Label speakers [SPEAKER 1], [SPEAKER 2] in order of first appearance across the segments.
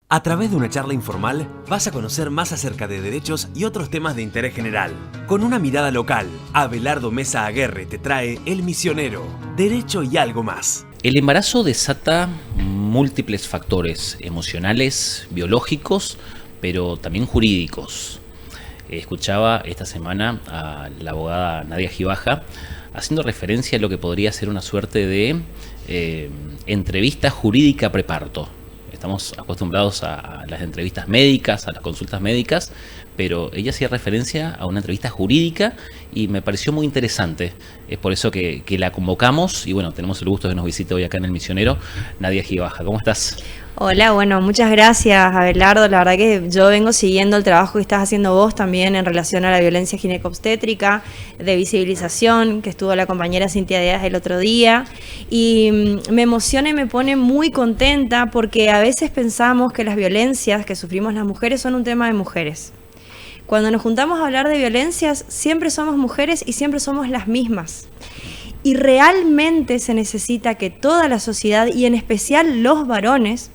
[SPEAKER 1] A través de una charla informal vas a conocer más acerca de derechos y otros temas de interés general. Con una mirada local, Abelardo Mesa Aguerre te trae El Misionero, Derecho y algo más.
[SPEAKER 2] El embarazo desata múltiples factores emocionales, biológicos, pero también jurídicos. Escuchaba esta semana a la abogada Nadia Gibaja haciendo referencia a lo que podría ser una suerte de entrevista jurídica preparto. Estamos acostumbrados a las entrevistas médicas, a las consultas médicas, pero ella hacía referencia a una entrevista jurídica y me pareció muy interesante. Es por eso que la convocamos y bueno, tenemos el gusto de que nos visite hoy acá en El Misionero, Nadia Gibaja. ¿Cómo estás?
[SPEAKER 3] Hola, bueno, muchas gracias, Abelardo. La verdad que yo vengo siguiendo el trabajo que estás haciendo vos también en relación a la violencia ginecobstétrica, de visibilización, que estuvo la compañera Cintia Díaz el otro día. Y me emociona y me pone muy contenta porque a veces pensamos que las violencias que sufrimos las mujeres son un tema de mujeres. Cuando nos juntamos a hablar de violencias, siempre somos mujeres y siempre somos las mismas. Y realmente se necesita que toda la sociedad, y en especial los varones,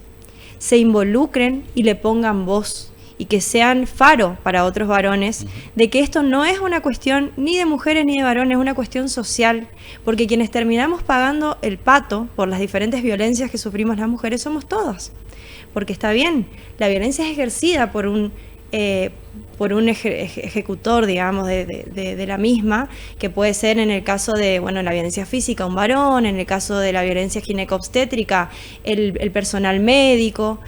[SPEAKER 3] se involucren y le pongan voz y que sean faro para otros varones de que esto no es una cuestión ni de mujeres ni de varones, es una cuestión social, porque quienes terminamos pagando el pato por las diferentes violencias que sufrimos las mujeres somos todas, porque está bien, la violencia es ejercida por un ejecutor, digamos, de la misma, que puede ser en el caso de, bueno, la violencia física, un varón, en el caso de la violencia ginecobstétrica, el personal médico,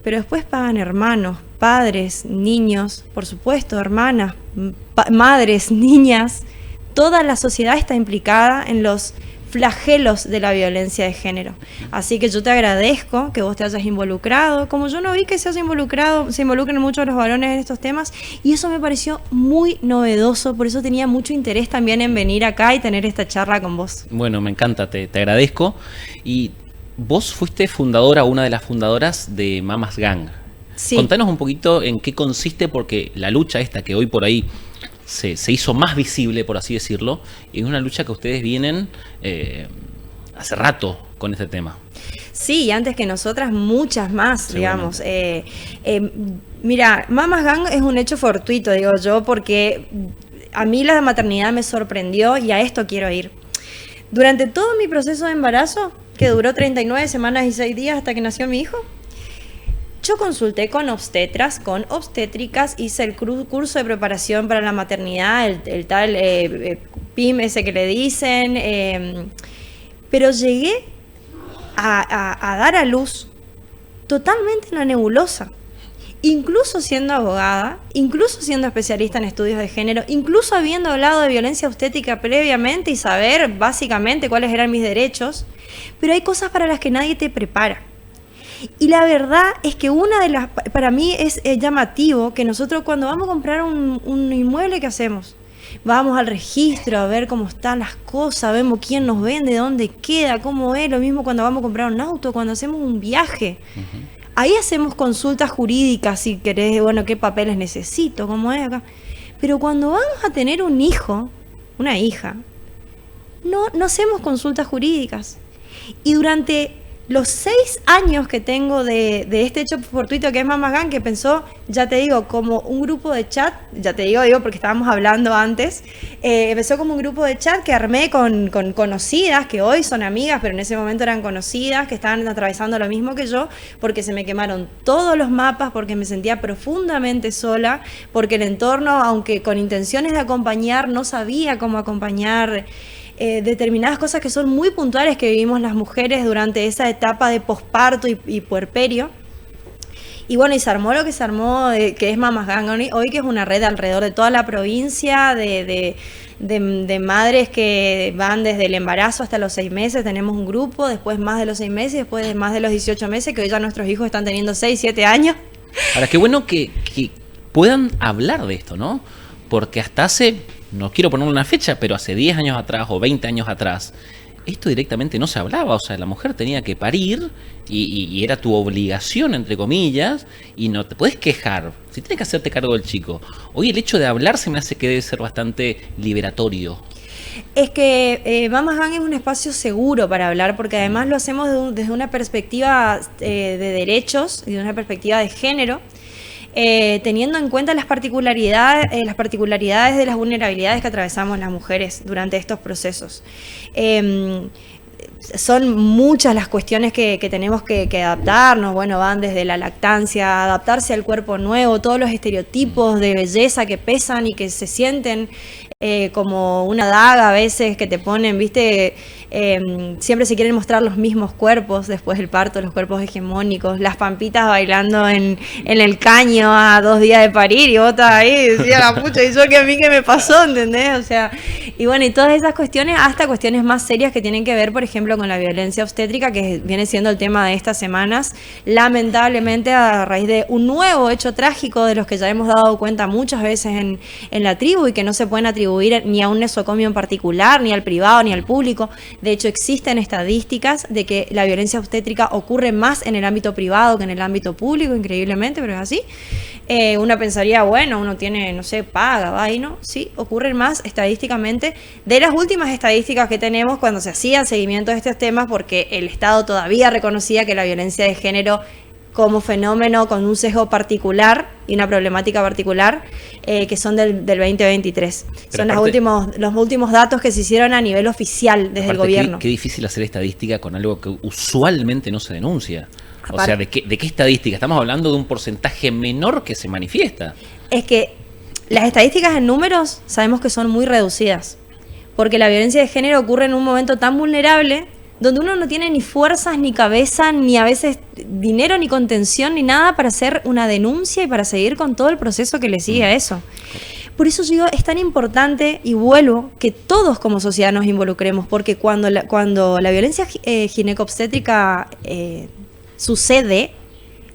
[SPEAKER 3] pero después pagan hermanos, padres, niños, por supuesto, hermanas, madres, niñas, toda la sociedad está implicada en los flagelos de la violencia de género. Así que yo te agradezco que vos te hayas involucrado, como yo no vi que se involucren mucho los varones en estos temas, y eso me pareció muy novedoso, por eso tenía mucho interés también en venir acá y tener esta charla con vos.
[SPEAKER 2] Bueno, me encanta, te agradezco. Y vos fuiste fundadora, una de las fundadoras de Mamas Gang. Sí. Contanos un poquito en qué consiste, porque la lucha esta que hoy por ahí se hizo más visible, por así decirlo, y es una lucha que ustedes vienen hace rato con este tema.
[SPEAKER 3] Sí, y antes que nosotras muchas más, digamos. Mira, Mamas Gang es un hecho fortuito, digo yo, porque a mí la maternidad me sorprendió y a esto quiero ir. Durante todo mi proceso de embarazo, que duró 39 semanas y 6 días hasta que nació mi hijo, yo consulté con obstetras, con obstétricas, hice el curso de preparación para la maternidad, el tal PIM ese que le dicen, pero llegué a dar a luz totalmente en la nebulosa, incluso siendo abogada, incluso siendo especialista en estudios de género, incluso habiendo hablado de violencia obstétrica previamente y saber básicamente cuáles eran mis derechos, pero hay cosas para las que nadie te prepara. Y la verdad es que para mí es llamativo que nosotros cuando vamos a comprar un inmueble, ¿qué hacemos? Vamos al registro a ver cómo están las cosas, vemos quién nos vende, dónde queda, cómo es, lo mismo cuando vamos a comprar un auto, cuando hacemos un viaje. Ahí hacemos consultas jurídicas, si querés, bueno, qué papeles necesito, cómo es acá. Pero cuando vamos a tener un hijo, una hija, no hacemos consultas jurídicas. Y durante los 6 años que tengo de este hecho fortuito que es Mamas Gang, que pensó, ya te digo, como un grupo de chat, ya te digo porque estábamos hablando antes, empezó como un grupo de chat que armé con conocidas, que hoy son amigas, pero en ese momento eran conocidas, que estaban atravesando lo mismo que yo, porque se me quemaron todos los mapas, porque me sentía profundamente sola, porque el entorno, aunque con intenciones de acompañar, no sabía cómo acompañar determinadas cosas que son muy puntuales que vivimos las mujeres durante esa etapa de posparto y puerperio. Y bueno, y se armó lo que se armó, que es Mamas Gang hoy, que es una red alrededor de toda la provincia de madres que van desde el embarazo hasta los 6 meses. Tenemos un grupo, después más de los 6 meses, después de más de los 18 meses, que hoy ya nuestros hijos están teniendo 6, 7 años.
[SPEAKER 2] Ahora, qué bueno que puedan hablar de esto, ¿no? Porque hasta hace, no quiero poner una fecha, pero hace 10 años atrás o 20 años atrás, esto directamente no se hablaba. O sea, la mujer tenía que parir y era tu obligación, entre comillas, y no te puedes quejar. Si tienes que hacerte cargo del chico. Hoy el hecho de hablar se me hace que debe ser bastante liberatorio.
[SPEAKER 3] Es que Mama Gang es un espacio seguro para hablar, porque además lo hacemos desde una perspectiva de derechos y de una perspectiva de género, teniendo en cuenta las particularidades de las vulnerabilidades que atravesamos las mujeres durante estos procesos. Son muchas las cuestiones que tenemos que adaptarnos. Bueno, van desde la lactancia, adaptarse al cuerpo nuevo, todos los estereotipos de belleza que pesan y que se sienten como una daga a veces que te ponen, ¿viste? Siempre se quieren mostrar los mismos cuerpos después del parto, los cuerpos hegemónicos, las pampitas bailando en el caño a 2 días de parir y vos estás ahí, decía la pucha, y yo que a mí qué me pasó, ¿entendés? O sea, y bueno, y todas esas cuestiones, hasta cuestiones más serias que tienen que ver, por ejemplo, con la violencia obstétrica, que viene siendo el tema de estas semanas, lamentablemente a raíz de un nuevo hecho trágico de los que ya hemos dado cuenta muchas veces en la tribu y que no se pueden atribuir ni a un nosocomio en particular, ni al privado, ni al público. De hecho, existen estadísticas de que la violencia obstétrica ocurre más en el ámbito privado que en el ámbito público, increíblemente, pero es así. Uno pensaría, bueno, uno tiene, no sé, paga, va y no. Sí, ocurren más estadísticamente. De las últimas estadísticas que tenemos cuando se hacían seguimiento de estos temas, porque el Estado todavía reconocía que la violencia de género como fenómeno con un sesgo particular y una problemática particular, que son del 2023. Pero son aparte, los últimos datos que se hicieron a nivel oficial desde el gobierno.
[SPEAKER 2] Qué difícil hacer estadística con algo que usualmente no se denuncia. O sea, ¿de qué estadística? Estamos hablando de un porcentaje menor que se manifiesta.
[SPEAKER 3] Es que las estadísticas en números sabemos que son muy reducidas, porque la violencia de género ocurre en un momento tan vulnerable donde uno no tiene ni fuerzas, ni cabeza, ni a veces dinero, ni contención, ni nada para hacer una denuncia y para seguir con todo el proceso que le sigue a eso. Por eso yo digo, es tan importante, y vuelvo, que todos como sociedad nos involucremos, porque cuando la violencia ginecobstétrica sucede,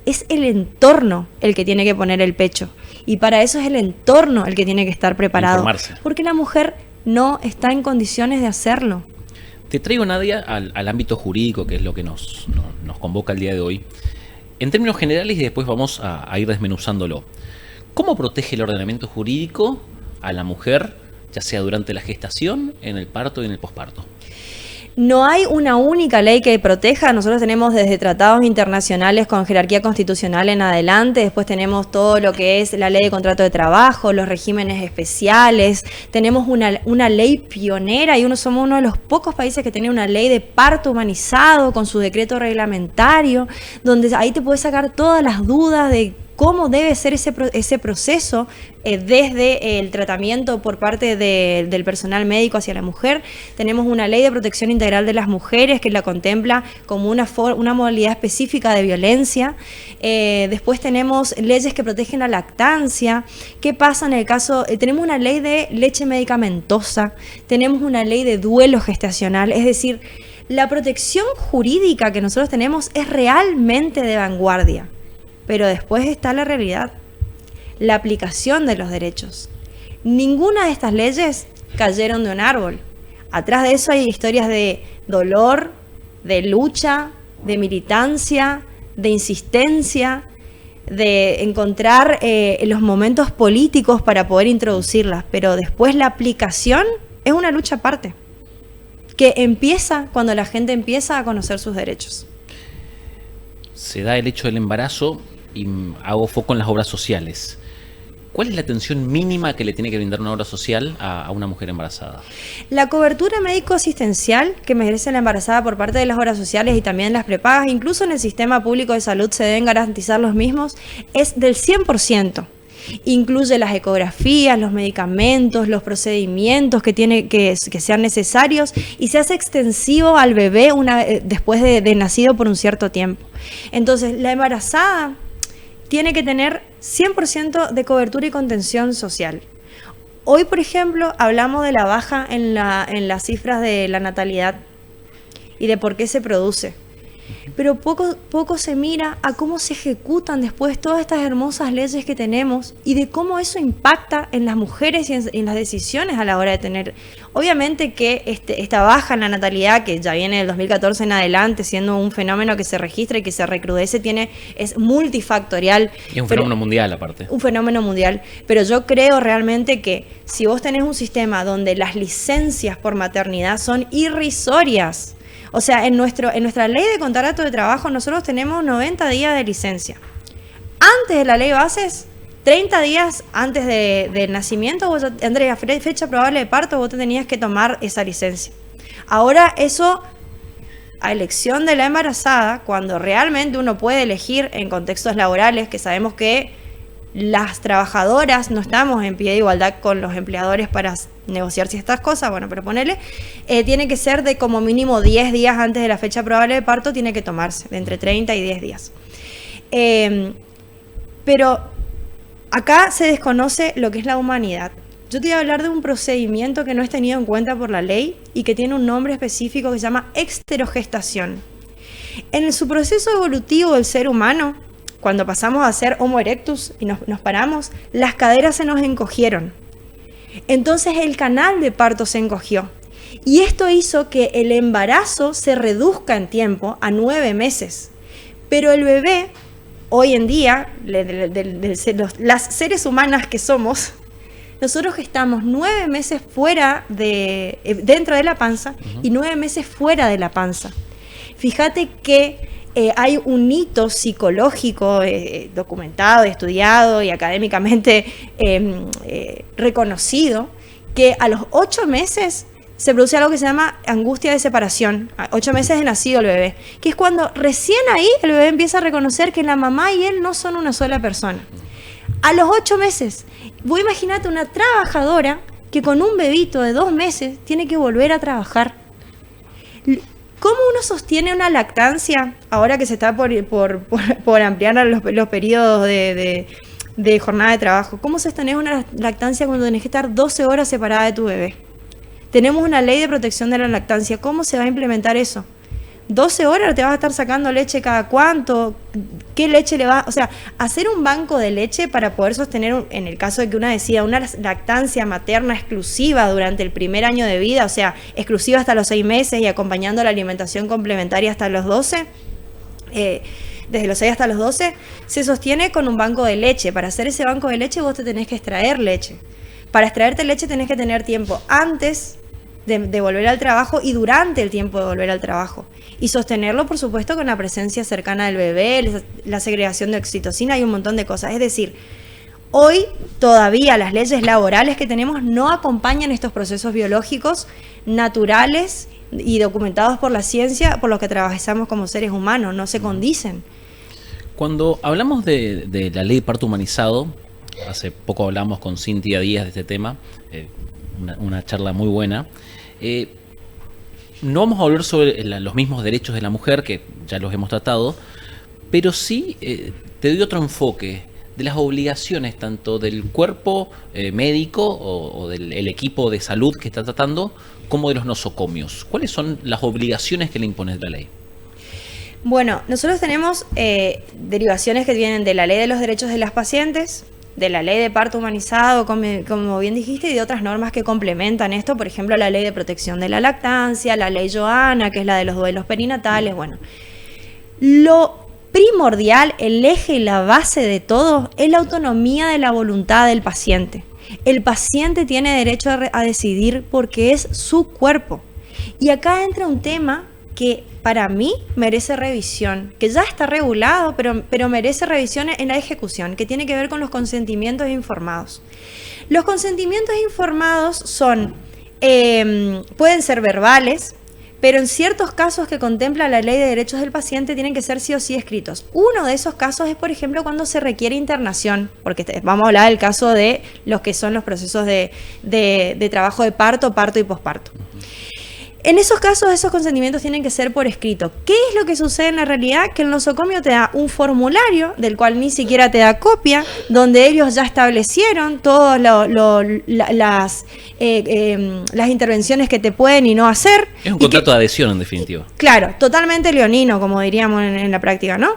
[SPEAKER 3] es el entorno el que tiene que poner el pecho. Y para eso es el entorno el que tiene que estar preparado.
[SPEAKER 2] Informarse.
[SPEAKER 3] Porque la mujer no está en condiciones de hacerlo.
[SPEAKER 2] Te traigo, Nadia, al ámbito jurídico, que es lo que nos convoca el día de hoy. En términos generales, y después vamos a ir desmenuzándolo. ¿Cómo protege el ordenamiento jurídico a la mujer, ya sea durante la gestación, en el parto y en el posparto?
[SPEAKER 3] No hay una única ley que proteja. Nosotros tenemos desde tratados internacionales con jerarquía constitucional en adelante, después tenemos todo lo que es la ley de contrato de trabajo, los regímenes especiales, tenemos una ley pionera y somos uno de los pocos países que tiene una ley de parto humanizado con su decreto reglamentario, donde ahí te puedes sacar todas las dudas de cómo debe ser ese proceso desde el tratamiento por parte del personal médico hacia la mujer. Tenemos una ley de protección integral de las mujeres que la contempla como una modalidad específica de violencia. Después tenemos leyes que protegen la lactancia. ¿Qué pasa en el caso? Tenemos una ley de leche medicamentosa, tenemos una ley de duelo gestacional, es decir, la protección jurídica que nosotros tenemos es realmente de vanguardia. Pero después está la realidad, la aplicación de los derechos. Ninguna de estas leyes cayeron de un árbol. Atrás de eso hay historias de dolor, de lucha, de militancia, de insistencia, de encontrar los momentos políticos para poder introducirlas. Pero después la aplicación es una lucha aparte, que empieza cuando la gente empieza a conocer sus derechos.
[SPEAKER 2] Se da el hecho del embarazo y hago foco en las obras sociales. ¿Cuál es la atención mínima que le tiene que brindar una obra social a una mujer embarazada?
[SPEAKER 3] La cobertura médico-asistencial que merece la embarazada por parte de las obras sociales y también las prepagas, incluso en el sistema público de salud se deben garantizar los mismos, es del 100%. Incluye las ecografías, los medicamentos, los procedimientos que sean necesarios y se hace extensivo al bebé después de nacido por un cierto tiempo. Entonces, la embarazada tiene que tener 100% de cobertura y contención social. Hoy, por ejemplo, hablamos de la baja en las cifras de la natalidad y de por qué se produce. pero poco se mira a cómo se ejecutan después todas estas hermosas leyes que tenemos y de cómo eso impacta en las mujeres y en las decisiones a la hora de tener. Obviamente que esta baja en la natalidad, que ya viene del 2014 en adelante, siendo un fenómeno que se registra y que se recrudece, es multifactorial.
[SPEAKER 2] Y es un fenómeno mundial aparte.
[SPEAKER 3] Un fenómeno mundial. Pero yo creo realmente que si vos tenés un sistema donde las licencias por maternidad son irrisorias, o sea, en nuestra ley de contrato de trabajo nosotros tenemos 90 días de licencia. Antes de la ley bases, 30 días antes del nacimiento, vos, Andrea, fecha probable de parto, vos te tenías que tomar esa licencia. Ahora eso, a elección de la embarazada, cuando realmente uno puede elegir en contextos laborales, que sabemos que las trabajadoras no estamos en pie de igualdad con los empleadores para negociar ciertas cosas, bueno, pero ponele, tiene que ser de como mínimo 10 días antes de la fecha probable de parto, tiene que tomarse, de entre 30 y 10 días. Pero acá se desconoce lo que es la humanidad. Yo te voy a hablar de un procedimiento que no es tenido en cuenta por la ley y que tiene un nombre específico que se llama exterogestación. En su proceso evolutivo del ser humano, cuando pasamos a ser Homo erectus y nos paramos, las caderas se nos encogieron. Entonces el canal de parto se encogió. Y esto hizo que el embarazo se reduzca en tiempo a 9 meses. Pero el bebé, hoy en día, las seres humanas que somos, nosotros estamos 9 meses dentro de la panza y 9 meses fuera de la panza. Fíjate que hay un hito psicológico documentado, estudiado y académicamente reconocido, que a los 8 meses se produce algo que se llama angustia de separación. A 8 meses de nacido el bebé, que es cuando recién ahí el bebé empieza a reconocer que la mamá y él no son una sola persona. A los 8 meses, vos imaginate una trabajadora que con un bebito de 2 meses tiene que volver a trabajar. ¿Cómo uno sostiene una lactancia ahora que se está por ampliar los periodos de jornada de trabajo? ¿Cómo sostenés una lactancia cuando tenés que estar 12 horas separada de tu bebé? Tenemos una ley de protección de la lactancia. ¿Cómo se va a implementar eso? 12 horas te vas a estar sacando leche cada cuánto, qué leche le va, o sea, hacer un banco de leche para poder sostener, en el caso de que una decida una lactancia materna exclusiva durante el primer año de vida, o sea, exclusiva hasta los 6 meses y acompañando la alimentación complementaria hasta los 12, desde los 6 hasta los 12, se sostiene con un banco de leche. Para hacer ese banco de leche vos te tenés que extraer leche. Para extraerte leche tenés que tener tiempo antes de volver al trabajo y durante el tiempo de volver al trabajo. Y sostenerlo, por supuesto, con la presencia cercana del bebé, la segregación de oxitocina y un montón de cosas. Es decir, hoy todavía las leyes laborales que tenemos no acompañan estos procesos biológicos naturales y documentados por la ciencia por los que trabajamos como seres humanos, no se condicen.
[SPEAKER 2] Cuando hablamos de la ley de parto humanizado, hace poco hablamos con Cintia Díaz de este tema, una charla muy buena. No vamos a hablar sobre los mismos derechos de la mujer, que ya los hemos tratado, pero sí te doy otro enfoque de las obligaciones tanto del cuerpo médico o del equipo de salud que está tratando, como de los nosocomios. ¿Cuáles son las obligaciones que le impone la ley?
[SPEAKER 3] Bueno, nosotros tenemos derivaciones que vienen de la ley de los derechos de las pacientes, de la ley de parto humanizado, como bien dijiste, y de otras normas que complementan esto, por ejemplo, la ley de protección de la lactancia, la ley Joana, que es la de los duelos perinatales. Bueno, lo primordial, el eje y la base de todo es la autonomía de la voluntad del paciente. El paciente tiene derecho a decidir porque es su cuerpo. Y acá entra un tema que para mí merece revisión, que ya está regulado, pero merece revisión en la ejecución, que tiene que ver con los consentimientos informados. Los consentimientos informados son, pueden ser verbales, pero en ciertos casos que contempla la ley de derechos del paciente tienen que ser sí o sí escritos. Uno de esos casos es, por ejemplo, cuando se requiere internación, porque vamos a hablar del caso de los que son los procesos de trabajo de parto y posparto. En esos casos, esos consentimientos tienen que ser por escrito. ¿Qué es lo que sucede en la realidad? Que el nosocomio te da un formulario, del cual ni siquiera te da copia, donde ellos ya establecieron todas las intervenciones que te pueden y no hacer.
[SPEAKER 2] Es un contrato de adhesión, en definitiva.
[SPEAKER 3] Claro, totalmente leonino, como diríamos en la práctica, ¿no?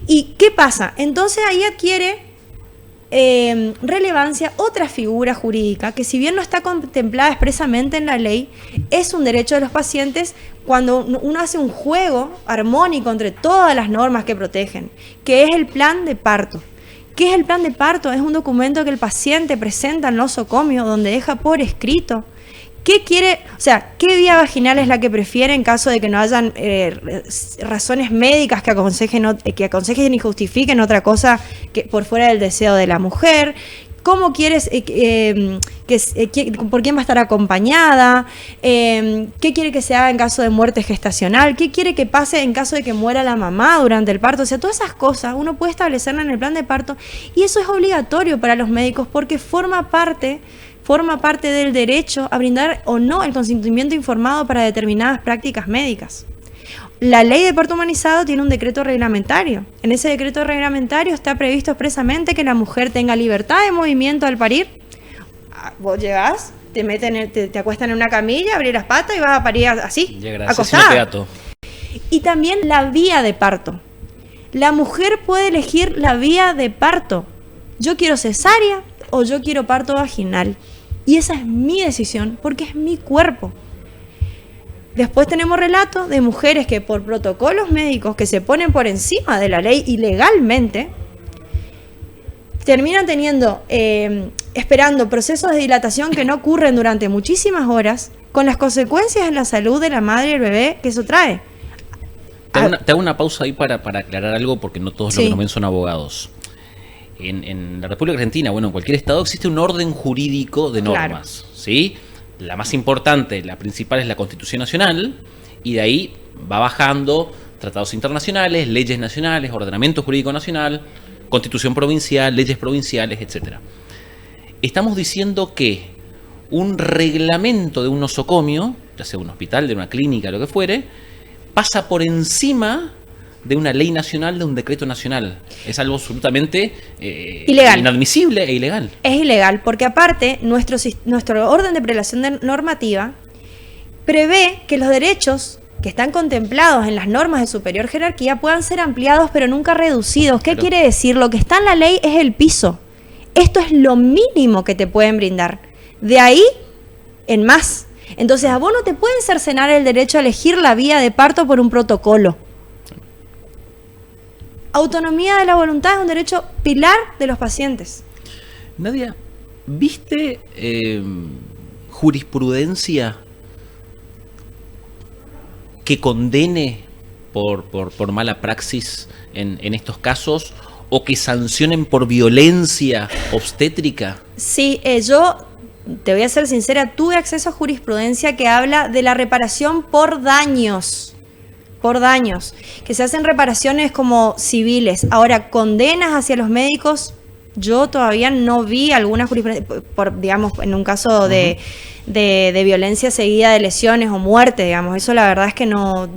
[SPEAKER 3] ¿Y qué pasa? Entonces ahí adquiere relevancia otra figura jurídica que, si bien no está contemplada expresamente en la ley, es un derecho de los pacientes cuando uno hace un juego armónico entre todas las normas que protegen, que es el plan de parto. ¿Qué es el plan de parto? Es un documento que el paciente presenta en nosocomio, donde deja por escrito qué quiere, o sea, qué vía vaginal es la que prefiere en caso de que no hayan razones médicas que aconsejen y justifiquen otra cosa que por fuera del deseo de la mujer. ¿Cómo quieres, por quién va a estar acompañada? ¿Qué quiere que se haga en caso de muerte gestacional? ¿Qué quiere que pase en caso de que muera la mamá durante el parto? O sea, todas esas cosas uno puede establecerlas en el plan de parto, y eso es obligatorio para los médicos porque forma parte del derecho a brindar o no el consentimiento informado para determinadas prácticas médicas. La ley de parto humanizado tiene un decreto reglamentario. En ese decreto reglamentario está previsto expresamente que la mujer tenga libertad de movimiento al parir. Vos llegás, te acuestan en una camilla, abrís las patas y vas a parir así, acostada. Y también la vía de parto. La mujer puede elegir la vía de parto. Yo quiero cesárea o yo quiero parto vaginal. Y esa es mi decisión porque es mi cuerpo. Después tenemos relatos de mujeres que por protocolos médicos que se ponen por encima de la ley ilegalmente, terminan esperando procesos de dilatación que no ocurren durante muchísimas horas, con las consecuencias en la salud de la madre y el bebé que eso trae.
[SPEAKER 2] Te hago una pausa ahí para aclarar algo, porque no todos los que nos ven son abogados. En la República Argentina, bueno, en cualquier estado existe un orden jurídico de normas, claro. ¿Sí? La más importante, la principal, es la Constitución Nacional, y de ahí va bajando tratados internacionales, leyes nacionales, ordenamiento jurídico nacional, Constitución provincial, leyes provinciales, etc. Estamos diciendo que un reglamento de un nosocomio, ya sea un hospital, de una clínica, lo que fuere, pasa por encima de una ley nacional, de un decreto nacional. Es algo absolutamente
[SPEAKER 3] ilegal,
[SPEAKER 2] inadmisible e ilegal.
[SPEAKER 3] Es ilegal, porque aparte nuestro orden de prelación normativa prevé que los derechos que están contemplados en las normas de superior jerarquía puedan ser ampliados pero nunca reducidos. ¿Qué quiere decir? Lo que está en la ley es el piso. Esto es lo mínimo que te pueden brindar. De ahí en más. Entonces a vos no te pueden cercenar el derecho a elegir la vía de parto por un protocolo. Autonomía de la voluntad es un derecho pilar de los pacientes.
[SPEAKER 2] Nadia, ¿viste jurisprudencia que condene por mala praxis en estos casos, o que sancionen por violencia obstétrica?
[SPEAKER 3] Sí, yo te voy a ser sincera, tuve acceso a jurisprudencia que habla de la reparación por daños. Que se hacen reparaciones como civiles. Ahora, condenas hacia los médicos, yo todavía no vi alguna jurisprudencia, digamos, en un caso de violencia seguida de lesiones o muerte, digamos. Eso la verdad es que no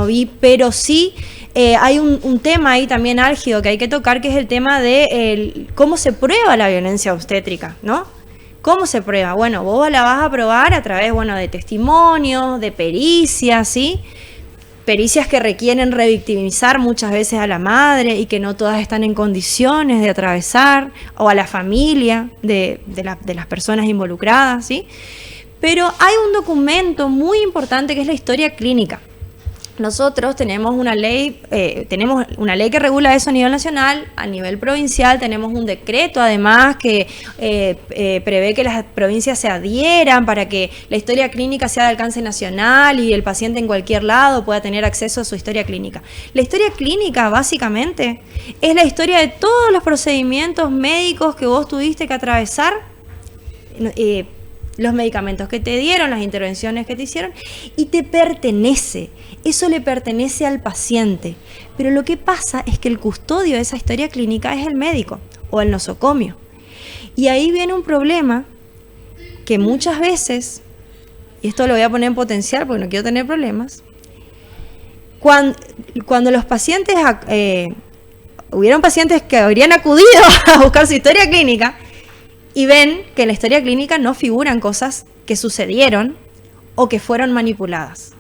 [SPEAKER 3] vi, pero sí hay un tema ahí también álgido que hay que tocar, que es el tema de cómo se prueba la violencia obstétrica, ¿no? ¿Cómo se prueba? Bueno, vos la vas a probar a través, de testimonios, de pericias, ¿sí? Pericias que requieren revictimizar muchas veces a la madre y que no todas están en condiciones de atravesar, o a la familia de las personas involucradas, ¿sí? Pero hay un documento muy importante que es la historia clínica. Nosotros tenemos una ley que regula eso a nivel nacional, a nivel provincial tenemos un decreto además que prevé que las provincias se adhieran para que la historia clínica sea de alcance nacional y el paciente en cualquier lado pueda tener acceso a su historia clínica. La historia clínica básicamente es la historia de todos los procedimientos médicos que vos tuviste que atravesar, los medicamentos que te dieron, las intervenciones que te hicieron, y te pertenece. Eso le pertenece al paciente. Pero lo que pasa es que el custodio de esa historia clínica es el médico o el nosocomio. Y ahí viene un problema que muchas veces y esto lo voy a poner en potencial porque no quiero tener problemas, cuando los pacientes, hubieron pacientes que habrían acudido a buscar su historia clínica y ven que en la historia clínica no figuran cosas que sucedieron o que fueron manipuladas.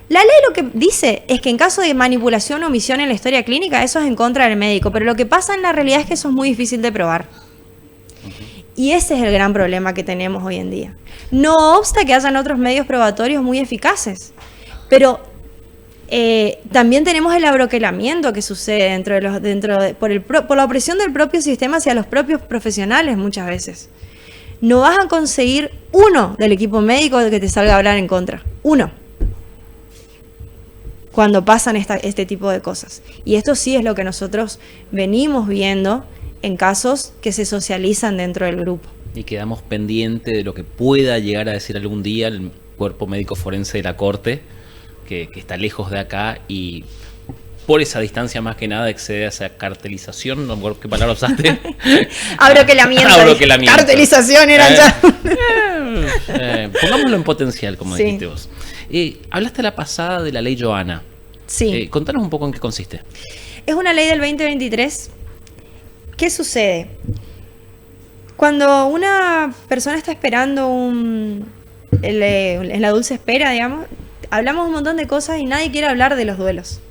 [SPEAKER 3] La ley lo que dice es que en caso de manipulación o omisión en la historia clínica, eso es en contra del médico, pero lo que pasa en la realidad es que eso es muy difícil de probar. Y ese es el gran problema que tenemos hoy en día. No obsta que hayan otros medios probatorios muy eficaces, pero también tenemos el abroquelamiento que sucede por la opresión del propio sistema hacia los propios profesionales muchas veces. No vas a conseguir uno del equipo médico que te salga a hablar en contra. Uno. Cuando pasan este tipo de cosas. Y esto sí es lo que nosotros venimos viendo en casos que se socializan dentro del grupo.
[SPEAKER 2] Y quedamos pendientes de lo que pueda llegar a decir algún día el cuerpo médico forense de la Corte, que está lejos de acá y por esa distancia más que nada excede a esa cartelización, no me acuerdo qué palabra usaste.
[SPEAKER 3] Abroquelamiento.
[SPEAKER 2] Abroquelamiento.
[SPEAKER 3] Cartelización era ya.
[SPEAKER 2] Pongámoslo en potencial, como
[SPEAKER 3] Sí.
[SPEAKER 2] dijiste vos. Hablaste la pasada de la ley Johanna.
[SPEAKER 3] Sí.
[SPEAKER 2] Contanos un poco en qué consiste.
[SPEAKER 3] Es una ley del 2023. ¿Qué sucede? Cuando una persona está esperando en la dulce espera, digamos, hablamos un montón de cosas y nadie quiere hablar de los duelos.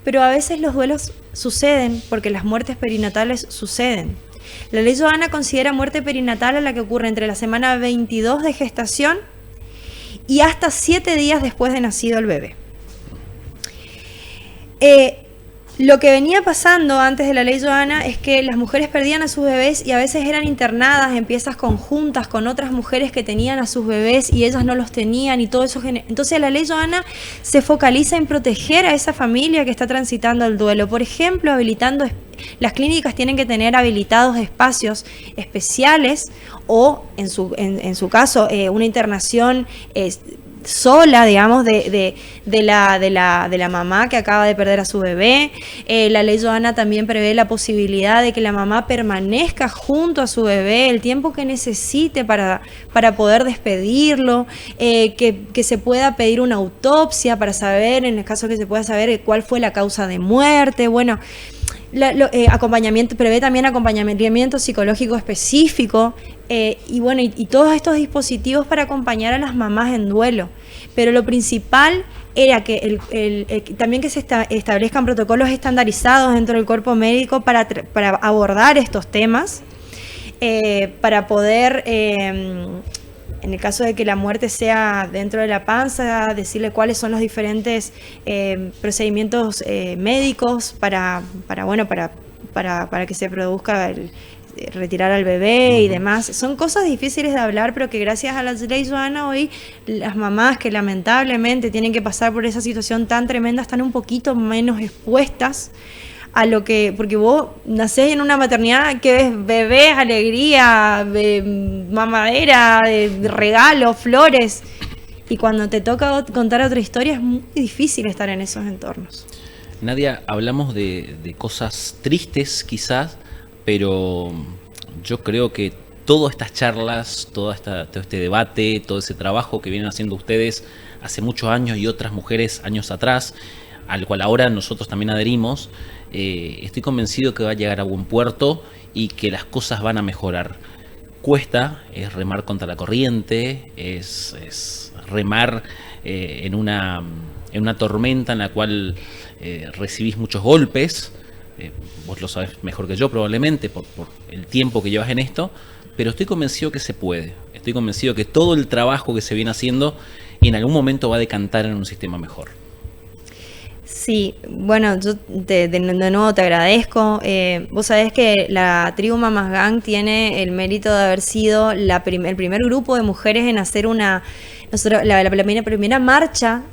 [SPEAKER 3] Pero a veces los duelos suceden porque las muertes perinatales suceden. La ley Johanna considera muerte perinatal a la que ocurre entre la semana 22 de gestación y hasta 7 días después de nacido el bebé. Lo que venía pasando antes de la ley Johanna es que las mujeres perdían a sus bebés y a veces eran internadas en piezas conjuntas con otras mujeres que tenían a sus bebés y ellas no los tenían y todo eso. Entonces la ley Johanna se focaliza en proteger a esa familia que está transitando el duelo. Por ejemplo, las clínicas tienen que tener habilitados espacios especiales o, en su caso, una internación sola, digamos, de la mamá que acaba de perder a su bebé. La ley Johanna también prevé la posibilidad de que la mamá permanezca junto a su bebé el tiempo que necesite para poder despedirlo, que se pueda pedir una autopsia para saber, en el caso que se pueda saber cuál fue la causa de muerte. Bueno, prevé también acompañamiento psicológico específico y todos estos dispositivos para acompañar a las mamás en duelo. Pero lo principal era que también que se establezcan protocolos estandarizados dentro del cuerpo médico para abordar estos temas, para poder, en el caso de que la muerte sea dentro de la panza, decirle cuáles son los diferentes procedimientos médicos para que se produzca retirar al bebé y demás. Son cosas difíciles de hablar, pero que gracias a la ley Johanna hoy las mamás que lamentablemente tienen que pasar por esa situación tan tremenda están un poquito menos expuestas a lo que, porque vos nacés en una maternidad que ves bebés, alegría, mamadera, regalos, flores, y cuando te toca contar otra historia es muy difícil estar en esos entornos.
[SPEAKER 2] Nadia, hablamos de cosas tristes quizás, pero yo creo que todas estas charlas, todo este debate, todo ese trabajo que vienen haciendo ustedes hace muchos años y otras mujeres años atrás, al cual ahora nosotros también adherimos, estoy convencido que va a llegar a buen puerto y que las cosas van a mejorar. Cuesta, es remar contra la corriente, es remar en una tormenta en la cual recibís muchos golpes. Vos lo sabés mejor que yo probablemente por el tiempo que llevas en esto, pero estoy convencido que se puede. Estoy convencido que todo el trabajo que se viene haciendo en algún momento va a decantar en un sistema mejor.
[SPEAKER 3] Sí, bueno, yo de nuevo te agradezco. Vos sabés que la tribu Mamas Gang tiene el mérito de haber sido el primer grupo de mujeres en hacer la primera marcha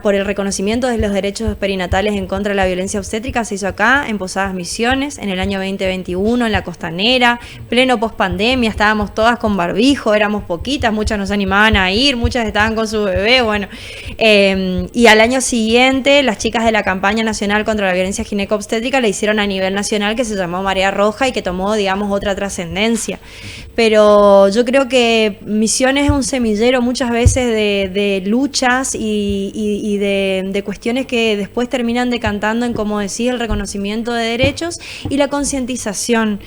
[SPEAKER 3] por el reconocimiento de los derechos perinatales en contra de la violencia obstétrica se hizo acá, en Posadas Misiones, en el año 2021, en la Costanera, pleno post-pandemia, estábamos todas con barbijo, éramos poquitas, muchas no se animaban a ir, muchas estaban con su bebé, bueno. Y al año siguiente, las chicas de la campaña nacional contra la violencia gineco-obstétrica la hicieron a nivel nacional, que se llamó Marea Roja y que tomó, digamos, otra trascendencia. Pero yo creo que Misiones es un semillero muchas veces de luchas y de cuestiones que después terminan decantando en, como decía, el reconocimiento de derechos y la concientización.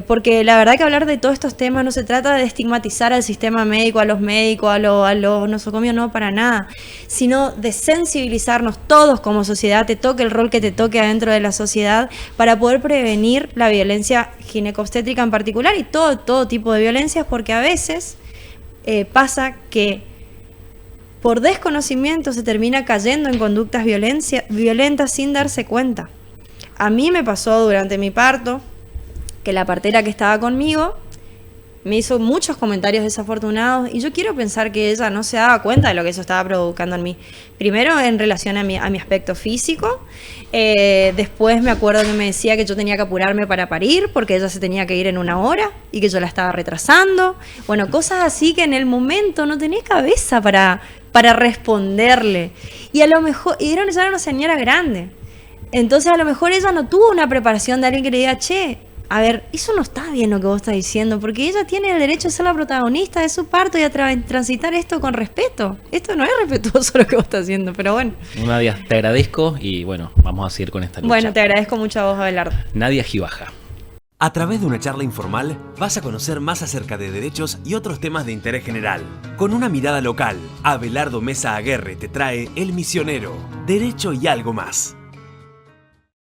[SPEAKER 3] Porque la verdad que hablar de todos estos temas no se trata de estigmatizar al sistema médico, a los médicos, a los nosocomios, no, para nada, sino de sensibilizarnos todos como sociedad, te toque el rol que te toque adentro de la sociedad, para poder prevenir la violencia gineco-obstétrica en particular y todo tipo de violencias, porque a veces pasa que por desconocimiento se termina cayendo en conductas violentas sin darse cuenta. A mí me pasó durante mi parto que la partera que estaba conmigo me hizo muchos comentarios desafortunados y yo quiero pensar que ella no se daba cuenta de lo que eso estaba provocando en mí. Primero en relación a mi aspecto físico, después me acuerdo que me decía que yo tenía que apurarme para parir porque ella se tenía que ir en 1 hora y que yo la estaba retrasando. Bueno, cosas así que en el momento no tenés cabeza para responderle. Y a lo mejor, ella era una señora grande, entonces a lo mejor ella no tuvo una preparación de alguien que le diga, che, a ver, eso no está bien lo que vos estás diciendo, porque ella tiene el derecho a ser la protagonista de su parto y a transitar esto con respeto. Esto no es respetuoso lo que vos estás haciendo, pero bueno.
[SPEAKER 2] Nadia, te agradezco y bueno, vamos a seguir con esta lucha.
[SPEAKER 3] Bueno, te agradezco mucho a vos, Abelardo.
[SPEAKER 2] Nadia Gibaja.
[SPEAKER 1] A través de una charla informal vas a conocer más acerca de derechos y otros temas de interés general. Con una mirada local, Abelardo Mesa Aguerre te trae El Misionero, Derecho y algo más.